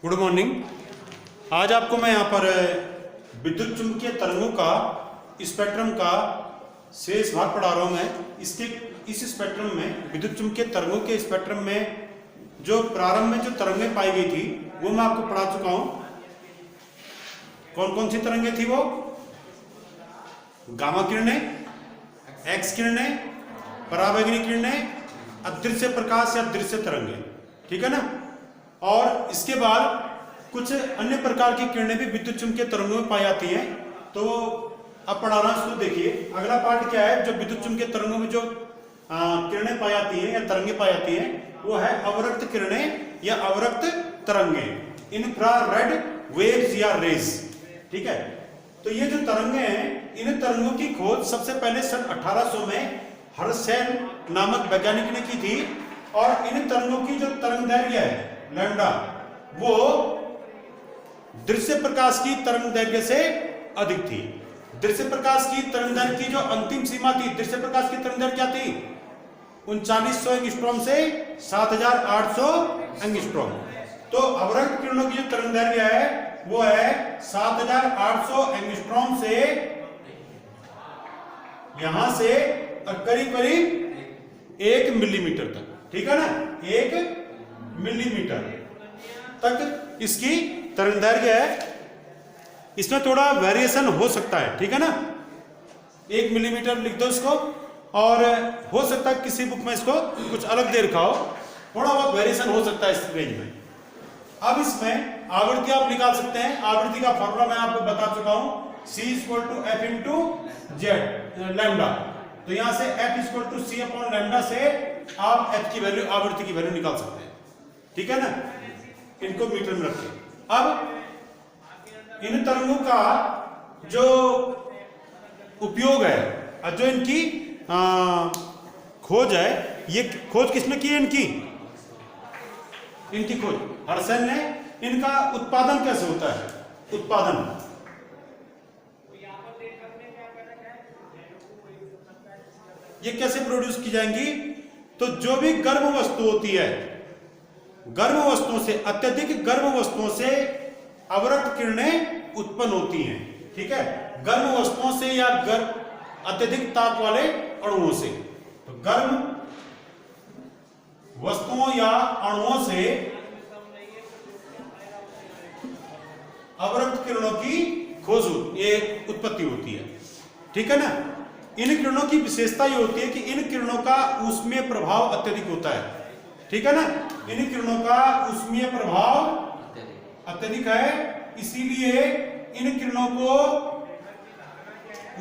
Good morning. आज आपको मैं यहाँ पर विद्युत चुंबकीय तरंगों का स्पेक्ट्रम का शेष भाग पढ़ा रहा हूँ। मैं इस स्पेक्ट्रम में विद्युत चुंबकीय तरंगों के स्पेक्ट्रम में जो प्रारंभ में जो तरंगें पाई गई थी वो मैं आपको पढ़ा चुका हूँ। कौन कौन सी तरंगें थी वो? गामा किरणें, एक्स किरणें, पराबैंगनी किरणें, अदृश्य प्रकाश या दृश्य तरंगें, ठीक है ना। और इसके बाद कुछ अन्य प्रकार की किरणें भी विद्युत चुंबकीय तरंगों में पाई जाती हैं। तो अब पढ़ा रहा हूं, इसको देखिए। अगला पार्ट क्या है? जो विद्युत चुंबकीय तरंगों में जो किरणें पाई जाती हैं या तरंगें पाई जाती हैं वो है अवरक्त किरणें या अवरक्त तरंगें, इंफ्रारेड वेव्स या रेज, ठीक है। तो ये जो तरंगें हैं, इन तरंगों की खोज सबसे पहले सन 1800 में हर्शेल नामक वैज्ञानिक ने की थी। और इन तरंगों की जो तरंग दैर्घ्य है लैम्डा, वो दृश्य प्रकाश की तरंग दैर्घ्य से अधिक थी। दृश्य प्रकाश की तरंग दैर्घ्य की जो अंतिम सीमा थी, दृश्य प्रकाश की तरंग दैर्घ्य क्या थी? 3900 एंगस्ट्रॉम से 7800 एंगस्ट्रॉम। तो अवरक्त किरणों की जो तरंग दैर्घ्य है वो है 7800 एंगस्ट्रॉम से यहां से करीब करीब 1 मिलीमीटर तक, ठीक है ना। 1 मिलीमीटर तक इसकी तरंग दैर्घ्य है। इसमें थोड़ा वेरिएशन हो सकता है, ठीक है ना। 1 मिलीमीटर लिख दो इसको, और हो सकता है किसी बुक में इसको कुछ अलग दे रखा हो, थोड़ा बहुत वेरिएशन हो सकता है इस रेंज में। अब इसमें आवृत्ति आप निकाल सकते हैं। आवृत्ति का फॉर्मूला मैं आपको बता चुका हूं, C = F × Z लैम्डा। तो यहां से F = C/λ से आप F की वैल्यू, आवृत्ति की वैल्यू निकाल सकते हैं, ठीक है ना। इनको मीटर में रखिए। अब इन तरंगों का जो उपयोग है, जो इनकी खोज है, ये खोज किसने की है? इनकी खोज हर्शेल ने। इनका उत्पादन कैसे होता है? उत्पादन ये कैसे प्रोड्यूस की जाएंगी? तो जो भी गर्म वस्तु होती है, गर्म वस्तुओं से, अत्यधिक गर्म वस्तुओं से अवरक्त किरणें उत्पन्न होती हैं, ठीक है। गर्म वस्तुओं से या अत्यधिक ताप वाले अणुओं से। तो गर्म वस्तुओं या अणुओं से अवरक्त किरणों की खोज, ये उत्पत्ति होती है, ठीक है ना। इन किरणों की विशेषता ये होती है कि इन किरणों का ऊष्मीय प्रभाव अत्यधिक होता है, ठीक है ना। इन किरणों का ऊष्मीय प्रभाव अत्यधिक है, इसीलिए इन किरणों को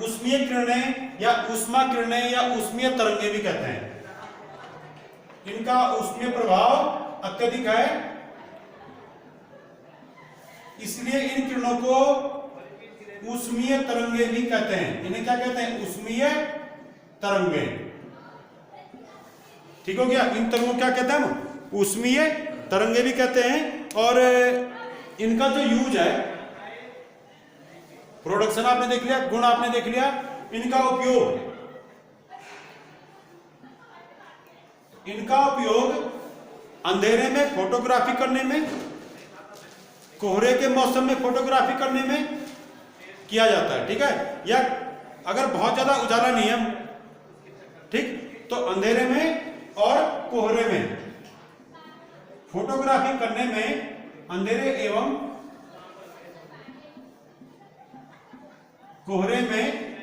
ऊष्मीय किरणें या ऊष्मा किरणें या ऊष्मीय तरंगें भी कहते हैं। इनका ऊष्मीय प्रभाव अत्यधिक है, इसलिए इन किरणों को ऊष्मीय तरंगे भी कहते हैं। इन्हें क्या कहते हैं? ऊष्मीय तरंगे, ठीक हो गया। इन तरंगों क्या कहते हैं? ऊष्मीय तरंगे भी कहते हैं। और इनका जो यूज है, प्रोडक्शन आपने देख लिया, गुण आपने देख लिया। इनका उपयोग अंधेरे में फोटोग्राफी करने में, कोहरे के मौसम में फोटोग्राफी करने में किया जाता है, ठीक है। या अगर बहुत ज्यादा उजाला नहीं है, ठीक, तो अंधेरे में और कोहरे में फोटोग्राफी करने में, अंधेरे एवं कोहरे में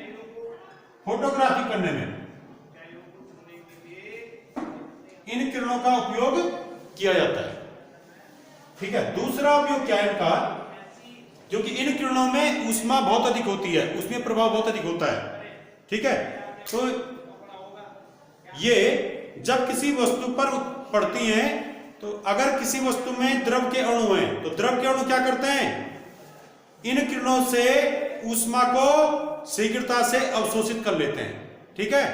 फोटोग्राफी करने में इन किरणों का उपयोग किया जाता है, ठीक है। दूसरा उपयोग क्या है इनका? क्योंकि इन किरणों में ऊष्मा बहुत अधिक होती है, ऊष्मीय प्रभाव बहुत अधिक होता है, ठीक है। तो ये जब किसी वस्तु पर पड़ती हैं, तो अगर किसी वस्तु में द्रव के अणु हैं, तो द्रव के अणु क्या करते हैं? इन किरणों से ऊष्मा को शीघ्रता से अवशोषित कर लेते हैं, ठीक है।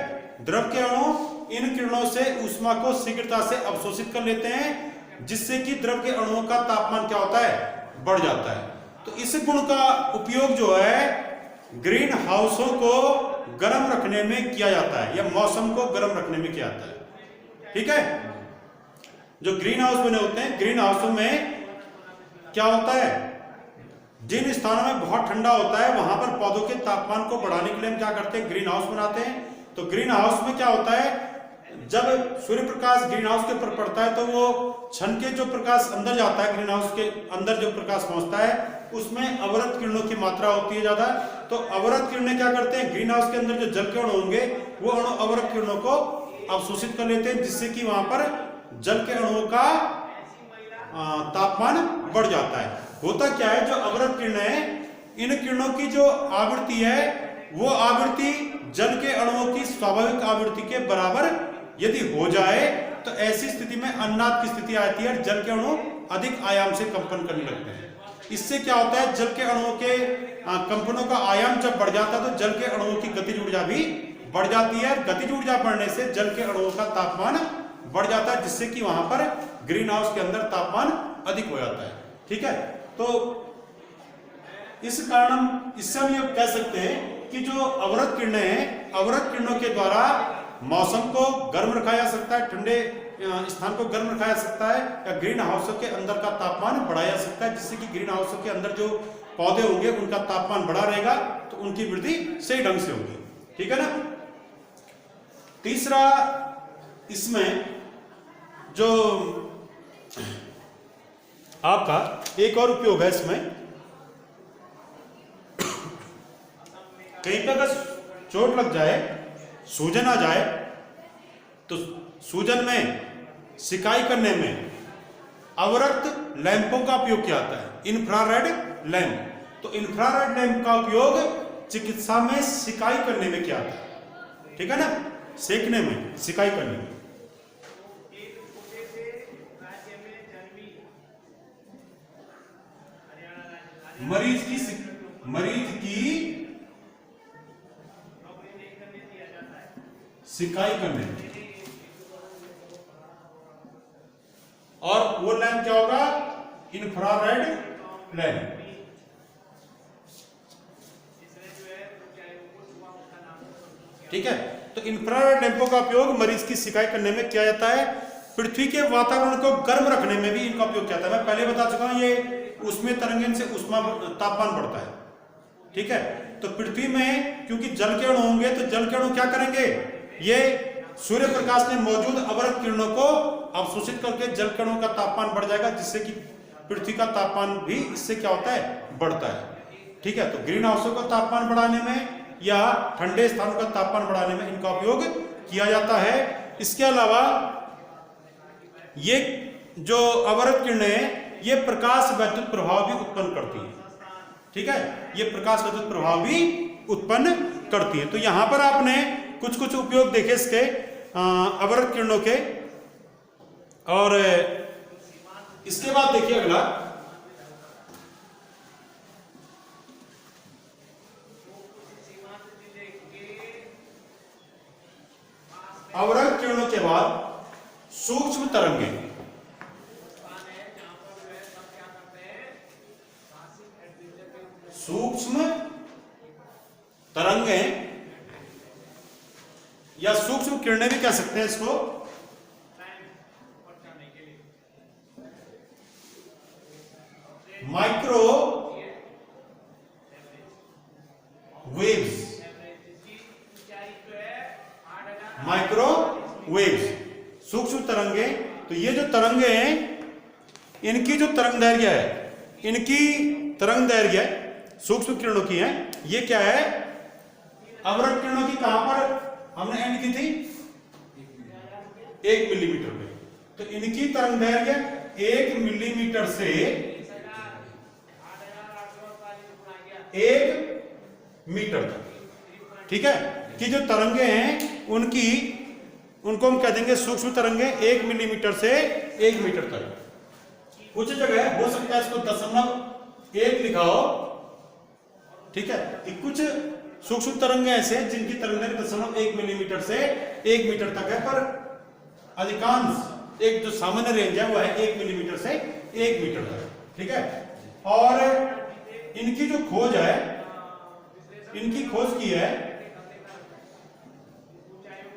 द्रव के अणु इन किरणों से ऊष्मा को शीघ्रता से अवशोषित कर लेते हैं, जिससे कि द्रव के अणुओं का तापमान क्या होता है? बढ़ जाता है। तो इस गुण का उपयोग जो है ग्रीन हाउसों को गर्म रखने में किया जाता है, या मौसम को गर्म रखने में किया जाता है, ठीक है। जो ग्रीन हाउस बने होते हैं, ग्रीन हाउसों में क्या होता है, जिन स्थानों में बहुत ठंडा होता है वहां पर पौधों के तापमान को बढ़ाने के लिए हम क्या करते हैं, ग्रीन हाउस बनाते हैं। तो ग्रीन हाउस में क्या होता है, जब सूर्य प्रकाश ग्रीन हाउस के ऊपर पड़ता है तो वो छन के जो प्रकाश अंदर जाता है, ग्रीन हाउस के अंदर जो प्रकाश पहुंचता है उसमें अवरक्त किरणों की मात्रा होती है ज्यादा। तो अवरक्त किरणें क्या करते हैं, ग्रीन हाउस के अंदर जो जल के अणु होंगे वो अणु अवरक्त किरणों को अवशोषित कर लेते हैं, जिससे कि वहां पर जल के अणुओं का तापमान बढ़ जाता है। होता क्या है, जो अवरक्त किरणें हैं, इन किरणों की जो आवृत्ति है वो आवृत्ति जल के अणुओं की स्वाभाविक आवृत्ति के बराबर यदि हो जाए तो ऐसी स्थिति में अन्नाद की स्थिति आती है, जल के अणु अधिक आयाम से कंपन करने लगते हैं। इससे क्या होता है, जल के अणुओं के कंपनों का आयाम जब बढ़ जाता है तो जल के अणुओं की गतिज ऊर्जा भी बढ़ जाती है। गतिज ऊर्जा बढ़ने से जल के अणुओं का तापमान बढ़ जाता है, जिससे कि वहां पर ग्रीन हाउस के अंदर तापमान अधिक हो जाता है। ठीक है, तो इस कारण इससे हम ये कह सकते हैं कि जो अवरक्त किरणें हैं, अवरक्त किरणों के द्वारा मौसम को गर्म रखा जा सकता है, ठंडे स्थान को गर्म रखा जा सकता है, या ग्रीन हाउसों के अंदर का तापमान बढ़ाया जा सकता है, जिससे कि ग्रीन हाउसों के अंदर जो पौधे होंगे उनका तापमान बढ़ा रहेगा तो उनकी वृद्धि सही ढंग से होगी। ठीक है ना। तीसरा, इसमें जो आपका एक और उपयोग है, इसमें कहीं पर अगर चोट लग जाए, सूजन आ जाए, तो सूजन में सिकाई करने में अवरक्त लैंपों का उपयोग किया जाता है, इंफ्रारेड लैंप। तो इंफ्रारेड लैंप का उपयोग चिकित्सा में सिकाई करने में किया जाता है। ठीक है ना, सेकने में, सिकाई करने में। मरीज की सिकाई करने में। और वो लैंप क्या होगा, इंफ्रारेड लैंप। ठीक है, तो इंफ्रारेड लैंपों का उपयोग मरीज की सिकाई करने में किया जाता है। पृथ्वी के वातावरण को गर्म रखने में भी इनका उपयोग किया जाता है। मैं पहले बता चुका हूं, ये ऊष्मीय तरंगें से ऊष्मा तापमान बढ़ता है। ठीक है, तो पृथ्वी में क्योंकि जल के अणु होंगे तो जल के अणु क्या करेंगे, ये सूर्य प्रकाश में मौजूद अवरक्त किरणों को अवशोषित करके जल के अणुओं का तापमान बढ़ जाएगा, जिससे कि पृथ्वी का तापमान भी इससे क्या होता है, बढ़ता है। ठीक है, तो ग्रीन हाउसों का तापमान बढ़ाने में या ठंडे स्थानों का तापमान बढ़ाने में इनका उपयोग किया जाता है। इसके अलावा ये जो अवरक्त किरणें हैं, ये प्रकाश वैद्युत प्रभाव भी उत्पन्न करती हैं। ठीक है, ये प्रकाश वैद्युत प्रभाव भी उत्पन्न करती है। तो यहां पर आपने कुछ कुछ उपयोग देखे इसके अवरक्त किरणों के। और इसके बाद देखिए अगला, अवरक्त किरणों के बाद सूक्ष्म तरंगें। सूक्ष्म तरंगें या सूक्ष्म किरणें भी कह सकते हैं इसको। माइक्रो वेव्स, माइक्रो वेव्स, सूक्ष्म तरंगें। तो ये जो तरंगे हैं, इनकी जो तरंग दैर्घ्य है, इनकी तरंग दैर्घ्य सूक्ष्म किरणों की है। ये क्या है, अवरक्त किरणों की कहां पर हमने एंड की थी, 1 मिलीमीटर पे। तो इनकी तरंग दैर्घ्य 1 मिलीमीटर से 1 मीटर तक। ठीक है, कि जो तरंगे हैं उनको हम कह देंगे सूक्ष्म तरंगे 1 मिलीमीटर से 1 मीटर तक। कुछ जगह हो सकता है इसको 0.1 लिखा हो। ठीक है, कुछ सूक्ष्म तरंगे ऐसे जिनकी तरंग दैर्घ्य 0.1 मिलीमीटर से 1 मीटर तक है, पर अधिकांश एक जो सामान्य रेंज है वो है 1 मिलीमीटर से 1 मीटर तक। ठीक है, और इनकी जो खोज है, इनकी खोज की है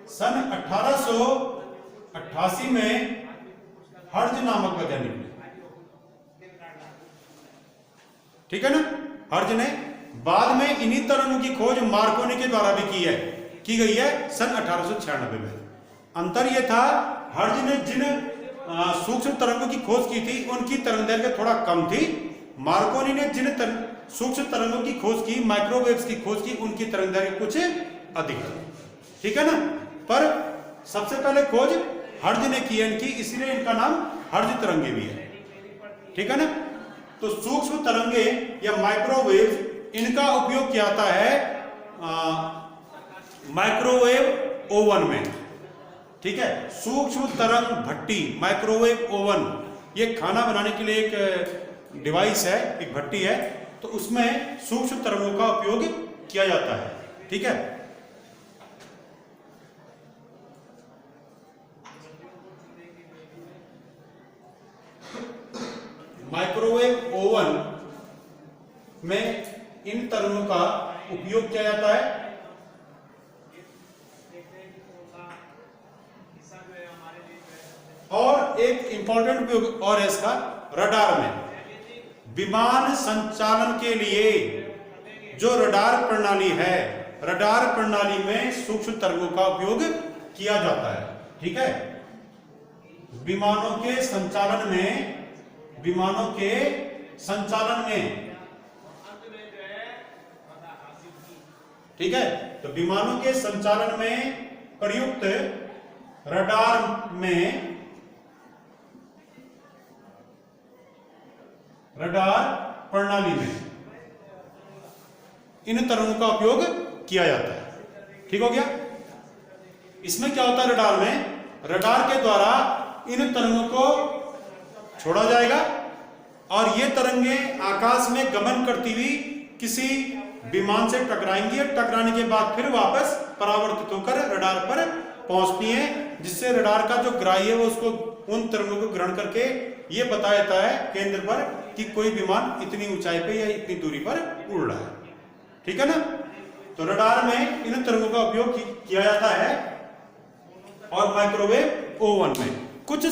सन 1888 में हर्ज नामक वैज्ञानिक ने। ठीक है ना। हर्ज ने बाद में इन्हीं तरंगों की खोज मार्कोनी के द्वारा भी की गई है सन 1896 में। अंतर यह था, हर्ज ने जिन सूक्ष्म तरंगों की खोज की थी उनकी तरंगदैर्घ्य थोड़ा कम थी। मार्कोनी ने जिन सूक्ष्म तरंगों की खोज की, माइक्रोवेव्स की खोज की, उनकी तरंगदैर्घ्य कुछ अधिक थी। ठीक है ना। पर सबसे पहले खोज हर्ज ने की है इनकी, इसलिए इनका नाम हर्ज तरंगे भी है। ठीक है ना। तो सूक्ष्म तरंगे या माइक्रोवेव, इनका उपयोग किया जाता है माइक्रोवेव ओवन में। ठीक है। सूक्ष्म तरंग भट्टी, माइक्रोवेव ओवन, ये खाना बनाने के लिए एक डिवाइस है, एक भट्टी है, तो उसमें सूक्ष्म तरंगों का उपयोग किया जाता है। ठीक है। माइक्रोवेव ओवन में इन तरंगों का उपयोग किया जाता है। और एक इंपॉर्टेंट उपयोग और है इसका, रडार में, विमान संचालन के लिए जो रडार प्रणाली है, रडार प्रणाली में सूक्ष्म तरंगों का उपयोग किया जाता है। ठीक है। विमानों के संचालन में, ठीक है, तो विमानों के संचालन में प्रयुक्त रडार में, रडार प्रणाली में इन तरंगों का उपयोग किया जाता है। ठीक हो गया। इसमें क्या होता है, रडार में, रडार के द्वारा इन तरंगों को छोड़ा जाएगा और ये तरंगे आकाश में गमन करती हुई किसी विमान से टकराएंगी और टकराने के बाद फिर वापस परावर्तित होकर रडार पर पहुंचती हैं, जिससे रडार का जो ग्राही है वो उसको, उन तरंगों को ग्रहण करके ये बता देता है केंद्र पर कि कोई विमान इतनी ऊंचाई पे या इतनी दूरी पर उड़ रहा है। ठीक है ना। तो रडार में इन तरंगों का उपयोग किया जाता है। और माइक्रोवेव ओवन में, कुछ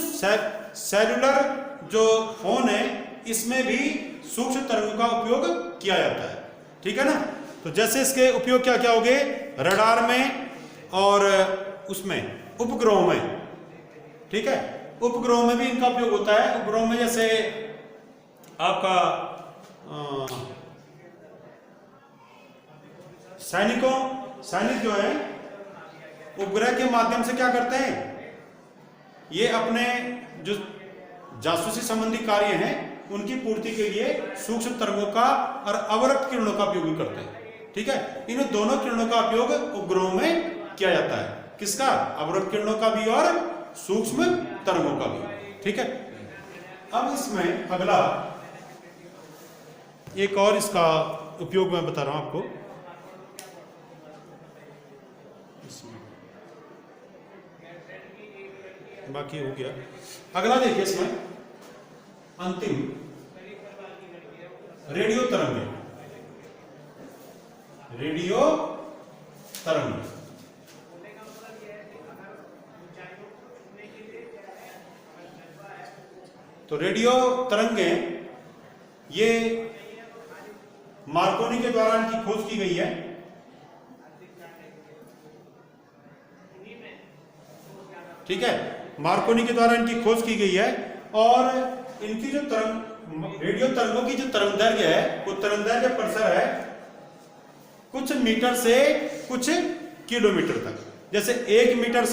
सेलुलर जो फोन है इसमें भी सूक्ष्म तरंगों का उपयोग किया जाता है। ठीक है ना। तो जैसे इसके उपयोग क्या क्या हो गए, रडार में और उसमें उपग्रहों में। ठीक है। उपग्रहों में भी इनका उपयोग होता है। उपग्रहों में जैसे आपका सैनिक जो है उपग्रह के माध्यम से क्या करते हैं, ये अपने जो जासूसी संबंधी कार्य हैं उनकी पूर्ति के लिए सूक्ष्म तरंगों का और अवरक्त किरणों का उपयोग भी करते हैं। ठीक है। इन दोनों किरणों का उपयोग उपग्रहों में किया जाता है। किसका, अवरक्त किरणों का भी और सूक्ष्म तरंगों का भी। ठीक है। अब इसमें अगला एक और इसका उपयोग मैं बता रहा हूं आपको। बाकी हो गया। अगला देखिए इसमें अंतिम, रेडियो तरंगे। रेडियो तरंग, तो रेडियो तरंगे ये मार्कोनी के द्वारा इनकी खोज की गई है। ठीक है। मार्कोनी के द्वारा इनकी खोज की गई है और इनकी जो रेडियो तरंगों की जो तरंगदैर्घ्य है वो तरंगदैर्घ्य परिसर है कुछ मीटर से कुछ किलोमीटर तक। जैसे 1 मीटर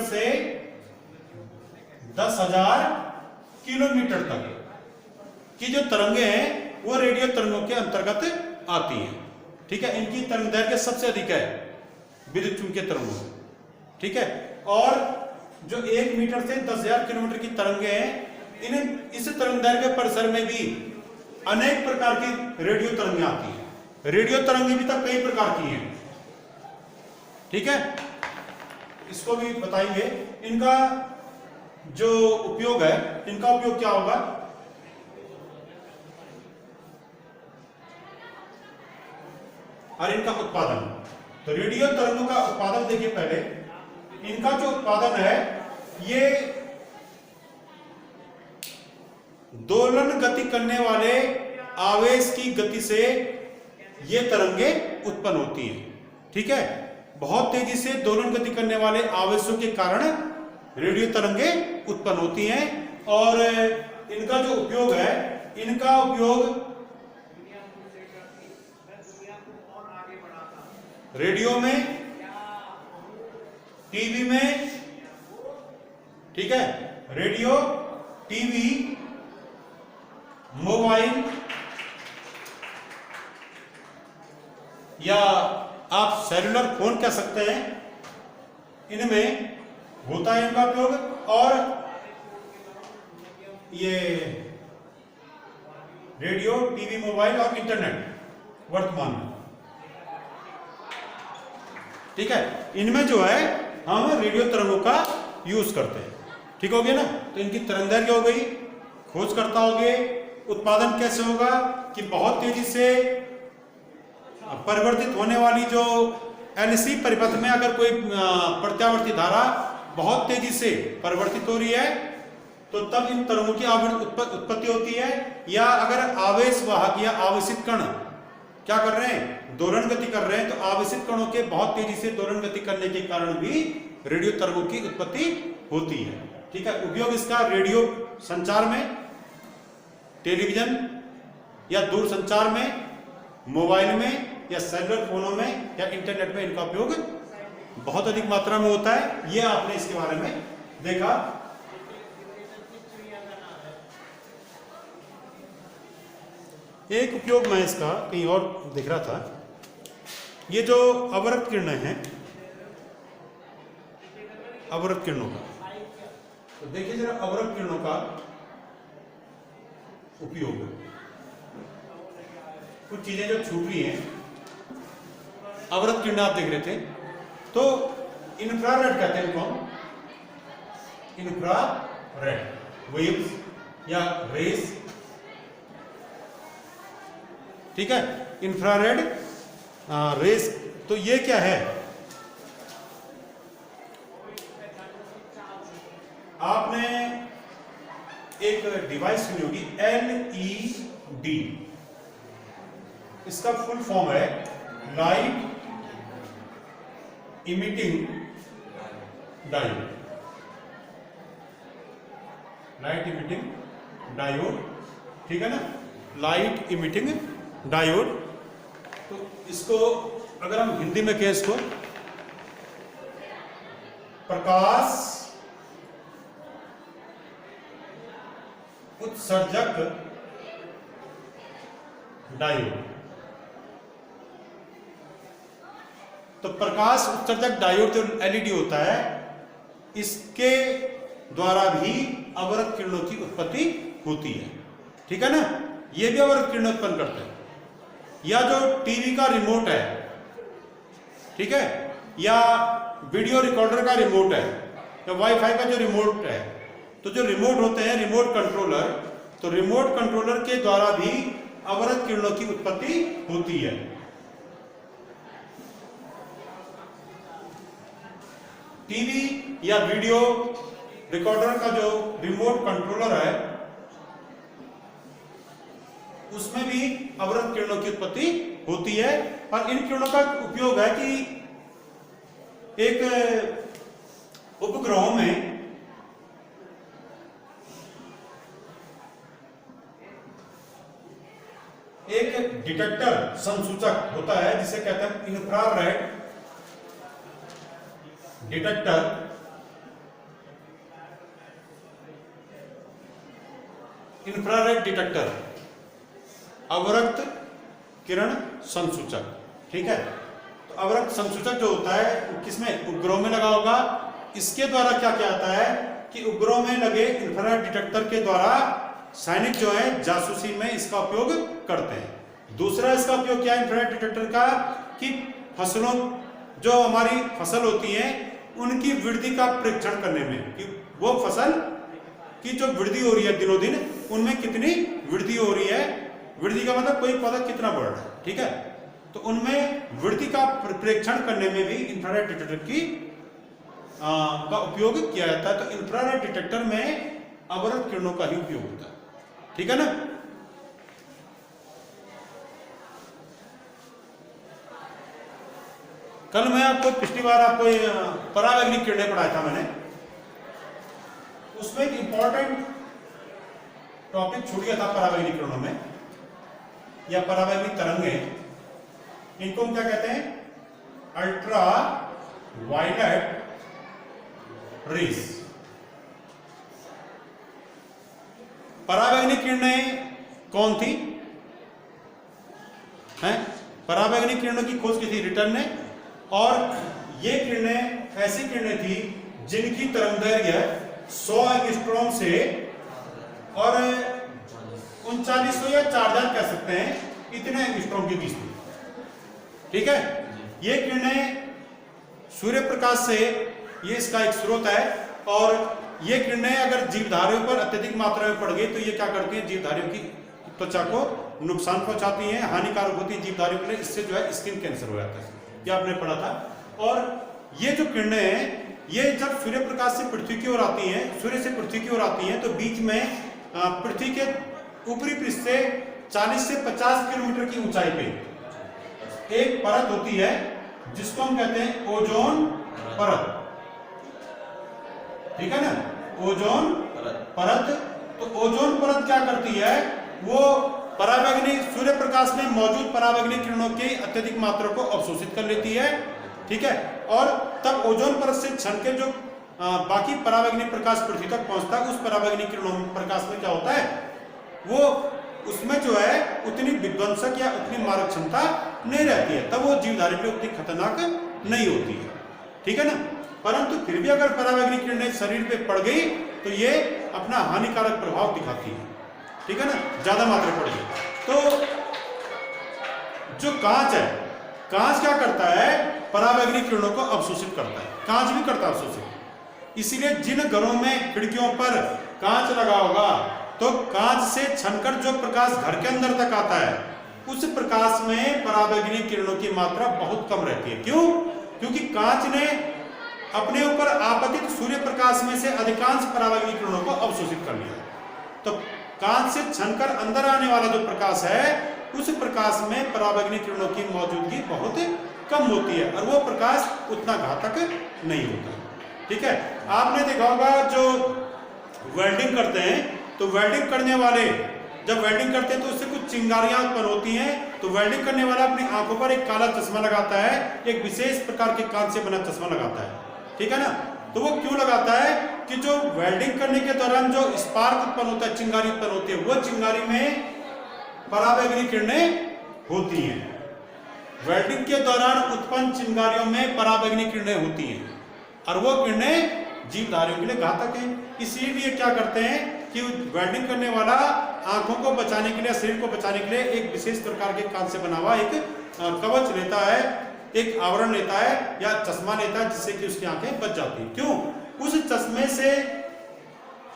से 10,000 किलोमीटर तक की जो तरंगे हैं वो रेडियो तरंगों के अंतर्गत आती हैं। ठीक है। इनकी तरंगदैर्घ्य सबसे अधिक है विद्युत चुंबकीय तरंगों। ठीक है। और जो 1 मीटर से 10,000 किलोमीटर की तरंगे हैं, इस तरंगदैर्घ्य परिसर में भी अनेक प्रकार की रेडियो तरंगे आती हैं। रेडियो तरंगे भी तक कई प्रकार की हैं। ठीक है। इसको भी बताएंगे। इनका जो उपयोग है, इनका उपयोग क्या होगा, और इनका उत्पादन। तो रेडियो तरंगों का उत्पादन देखिए पहले। इनका जो उत्पादन है ये दोलन गति करने वाले आवेश की गति से ये तरंगे उत्पन्न होती हैं। ठीक है, बहुत तेजी से दोलन गति करने वाले आवेशों के कारण रेडियो तरंगे उत्पन्न होती हैं। और इनका जो उपयोग है, इनका उपयोग रेडियो में, टीवी में, ठीक है, रेडियो, टीवी, मोबाइल या आप सेलुलर फोन कह सकते हैं, इनमें होता है इनका उपयोग। और ये रेडियो, टीवी, मोबाइल और इंटरनेट वर्तमान में, ठीक है, इनमें जो है हम रेडियो तरंगों का यूज करते हैं। ठीक हो गया ना। तो इनकी तरंगदैर्घ्य हो गई, खोजकर्ता हो गए, उत्पादन कैसे होगा कि बहुत तेजी से परिवर्तित होने वाली जो एलसी परिपथ में अगर कोई प्रत्यावर्ती धारा बहुत तेजी से परिवर्तित हो रही है तो तब इन तरंगों की उत्पत्ति होती है। या अगर आवेशवाहक या आवेशित कण क्या कर रहे हैं, दोलन गति कर रहे हैं, तो आवेशित कणों के बहुत तेजी से दोलन गति करने के कारण भी रेडियो तरंगों की उत्पत्ति होती है। ठीक है, उपयोग इसका रेडियो संचार में, टेलीविजन या दूरसंचार में, मोबाइल में या सेलुलर फोनों में या इंटरनेट में इनका उपयोग बहुत अधिक मात्रा में होता है। ये आपने इसके बारे में देखा। एक उपयोग मैं इसका कहीं और देख रहा था, ये जो अवरक्त किरणें हैं, अवरक्त किरणों का, तो देखिए जरा अवरक्त किरणों का उपयोग, कुछ चीजें जो छूट रही हैं। अवरक्त किरण आप देख रहे थे, तो इंफ्रारेड कहते हैं इनको, इंफ्रारेड वेव्स या रेस। ठीक है, इंफ्रारेड रेस, तो ये क्या है, आपने एक डिवाइस सुनी होगी LED, इसका फुल फॉर्म है light emitting diode, light emitting diode. ठीक है ना, लाइट इमिटिंग डायोड। तो इसको अगर हम हिंदी में कहें, इसको प्रकाश उत्सर्जक डायोड। तो प्रकाश उत्सर्जक डायोड जो LED होता है, इसके द्वारा भी अवरक्त किरणों की उत्पत्ति होती है। ठीक है ना, ये भी अवरक्त किरणें उत्पन्न करते हैं। या जो टीवी का रिमोट है, ठीक है, या वीडियो रिकॉर्डर का रिमोट है, या वाईफाई का जो रिमोट है, तो जो रिमोट होते हैं, रिमोट कंट्रोलर, तो रिमोट कंट्रोलर के द्वारा भी अवरक्त किरणों की उत्पत्ति होती है। टीवी या वीडियो रिकॉर्डर का जो रिमोट कंट्रोलर है, उसमें भी अवरक्त किरणों की उत्पत्ति होती है। और इन किरणों का उपयोग है कि एक उपग्रहों में एक डिटेक्टर संसूचक होता है जिसे कहते हैं इंफ्रारेड डिटेक्टर। इंफ्रारेड डिटेक्टर, अवरक्त किरण संसूचक। ठीक है, तो अवरक्त संसूचक जो होता है किसमें, उपग्रह में लगा होगा। इसके द्वारा क्या क्या आता है कि उपग्रह में लगे इंफ्रारेड डिटेक्टर के द्वारा सैनिक जो है जासूसी में इसका उपयोग करते हैं। दूसरा इसका उपयोग क्या है इंफ्रारेड डिटेक्टर का, कि फसलों, जो हमारी फसल होती है, उनकी वृद्धि का परीक्षण करने में, कि वो फसल की जो वृद्धि हो रही है दिनों दिन, उनमें कितनी वृद्धि हो रही है। वृद्धि का मतलब कोई पौधा कितना बढ़ रहा है। ठीक है, तो उनमें वृद्धि का परीक्षण करने में भी इंफ्रारेड डिटेक्टर का उपयोग किया जाता है। तो इंफ्रारेड डिटेक्टर में अवरक्त किरणों का ही उपयोग होता है। ठीक है ना। कल मैं आपको पिछली बार आपको परावैगनिक किरणें पढ़ाया था मैंने, उसमें एक इंपॉर्टेंट टॉपिक छूट गया था परावैगनिक किरणों में या परावैगनिक तरंगें। इनको हम क्या कहते हैं? Ultra violet rays. परावैगनिक किरणें कौन थी? हैं? परावैगनिक किरणों की खोज की थी रिटर्न ने, और ये किरणें ऐसी किरणें थी जिनकी तरंगदैर्घ्य 100 एंगस्ट्रॉम से और 3900 या 4000 कह सकते हैं, इतने एंगस्ट्रॉम के बीच थी। ठीक है, ये किरणें सूर्य प्रकाश से, ये इसका एक स्रोत है, और ये किरणें अगर जीवधारियों पर अत्यधिक मात्रा में पड़ गई तो ये क्या करती हैं? जीवधारियों की त्वचा को नुकसान पहुंचाती हैं, हानिकारक होती है जीवधारियों के लिए। इससे जो है स्किन कैंसर हो जाता है, ये आपने पढ़ा था। और ये जो किरणें हैं, ये जब सूर्य प्रकाश से पृथ्वी की ओर आती हैं, सूर्य से पृथ्वी की ओर आती हैं, तो बीच में पृथ्वी के ऊपरी पृष्ठ से 40 से 50 किलोमीटर की ऊंचाई पे एक परत होती है जिसको हम कहते हैं ओजोन परत। ठीक है ना, ओजोन परत। तो ओजोन परत क्या करती है? वो परावैगनिक, सूर्य प्रकाश में मौजूद परावैगनिक किरणों की अत्यधिक मात्रा को अवशोषित कर लेती है। ठीक है, और तब ओजोन परत से छन के जो बाकी परावैगनिक प्रकाश पृथ्वी तक पहुंचता है, उस परावैगनिक किरणों प्रकाश में क्या होता है? वो उसमें जो है उतनी विध्वंसक या उतनी मारक क्षमता नहीं रहती है, तब वो जीवधारी के लिए उतनी खतरनाक नहीं होती है। ठीक है ना, परंतु फिर भी अगर परावैगनिक किरणें शरीर पे पड़ गई तो ये अपना हानिकारक प्रभाव दिखाती है। ठीक है ना, ज्यादा मात्रा पड़ गई तो जो कांच है, कांच क्या करता है? परावैगनिक किरणों को अवशोषित करता है। कांच भी करता है अवशोषित। इसीलिए जिन घरों में खिड़कियों पर कांच लगा होगा तो कांच से छनकर जो प्रकाश घर के अंदर तक आता है, उस प्रकाश में परावैगनिक किरणों की मात्रा बहुत कम रहती है। क्यों? क्योंकि कांच ने अपने ऊपर आपतित सूर्य प्रकाश में से अधिकांश परावैगनिक किरणों को अवशोषित कर लिया। तो कांच से छनकर अंदर आने वाला जो प्रकाश है, उस प्रकाश में परावैगनिक किरणों की मौजूदगी बहुत कम होती है और वो प्रकाश उतना घातक नहीं होता। ठीक है, आपने देखा होगा जो वेल्डिंग करते हैं, तो वेल्डिंग करने वाले जब वेल्डिंग करते हैं तो उससे कुछ चिंगारियां उत्पन्न होती हैं। तो वेल्डिंग करने वाला अपनी आंखों पर एक काला चश्मा लगाता है, एक विशेष प्रकार के कांच से बना चश्मा लगाता है। ठीक है ना, तो वो क्यों लगाता है? कि जो वेल्डिंग करने के दौरान जो स्पार्क उत्पन्न होता है, चिंगारी उत्पन्न होती है, वो चिंगारी में परावैगनिक किरणें होती हैं। वेल्डिंग के दौरान उत्पन्न चिंगारियों में परावैगनिक किरणें होती हैं और वो किरणें जीवधारियों के लिए घातक हैं। इसीलिए क्या करते हैं कि वेल्डिंग करने वाला आंखों को बचाने के लिए, शरीर को बचाने के लिए एक विशेष प्रकार के कांच से बना हुआ एक कवच लेता है, एक आवरण लेता है या चश्मा लेता है, जिससे कि उसकी आंखें बच जाती हैं। क्यों? उस चश्मे से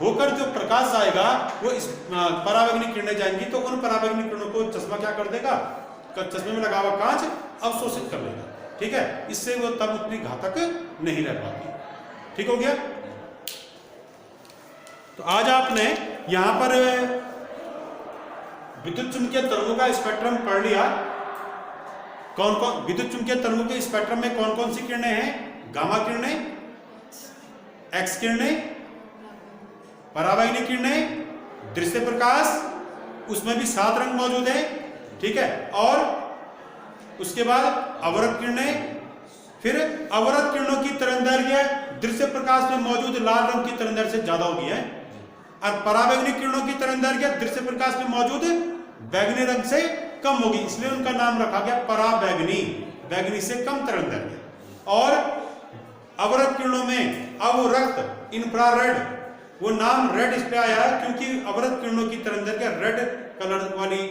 होकर जो प्रकाश आएगा वो इस परावैगनिक किरणें जाएंगी, तो उन परावैगनिक किरणों को चश्मा क्या कर देगा? चश्मे में लगा हुआ कांच अवशोषित कर लेगा। ठीक है, इससे वो तब उतनी घातक नहीं रह पाती। ठीक हो गया? तो आज आपने यहां पर विद्युत चुंबकीय तरंगों का स्पेक्ट्रम पढ़ लिया। कौन कौन विद्युत चुंबकीय तरंगों के स्पेक्ट्रम में कौन कौन सी किरणें हैं? गामा किरणें, एक्स किरणें, परावैगनिक किरणें, दृश्य प्रकाश, उसमें भी 7 रंग मौजूद है। ठीक है, और उसके बाद अवरक्त किरणें। फिर अवरक्त किरणों की तरंगदैर्घ्य दृश्य प्रकाश में मौजूद लाल रंग की तरंगदैर्घ्य से ज्यादा होगी है, और परावैगनिक किरणों की तरंगदैर्घ्य दृश्य प्रकाश में मौजूद बैगनी रंग से कम होगी, इसलिए उनका नाम रखा गया परावैगनी, बैगनी से कम तरंगदैर्घ्य। और अवरक्त किरणों में अवरक्त, इंफ्रारेड, वो नाम रेड इसलिए आया है क्योंकि अवरक्त किरणों की तरंगदैर्घ्य रेड कलर वाली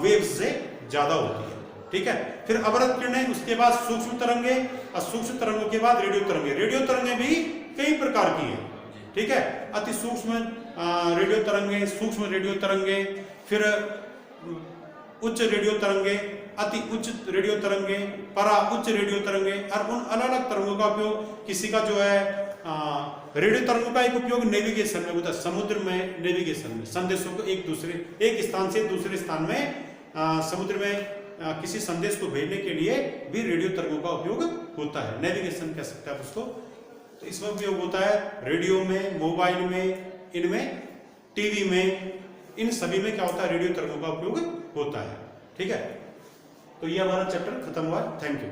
वेव्स से ज्यादा होती है। ठीक है, फिर अवरक्त किरणें, उसके बाद सूक्ष्म तरंगे, और सूक्ष्म तरंगों के बाद रेडियो तरंगे। रेडियो तरंगे भी कई प्रकार की हैं। ठीक है, अति सूक्ष्म रेडियो तरंगे, सूक्ष्म रेडियो तरंगे, फिर उच्च रेडियो तरंगे, अति उच्च रेडियो तरंगे, परा उच्च रेडियो तरंगे, और उन अलग अलग तरंगों का उपयोग किसी का जो है रेडियो तरंगों का एक उपयोग नेविगेशन में होता है, समुद्र में नेविगेशन में, संदेशों को एक स्थान से दूसरे स्थान में समुद्र में किसी संदेश को भेजने के लिए भी रेडियो तरंगों का उपयोग होता है। नेविगेशन कह सकते हैं आप उसको। तो इसमें उपयोग होता है रेडियो में, मोबाइल में, इनमें, टीवी में, इन सभी में क्या होता है, रेडियो तरंगों का उपयोग होता है। ठीक है, तो ये हमारा चैप्टर खत्म हुआ। Thank you.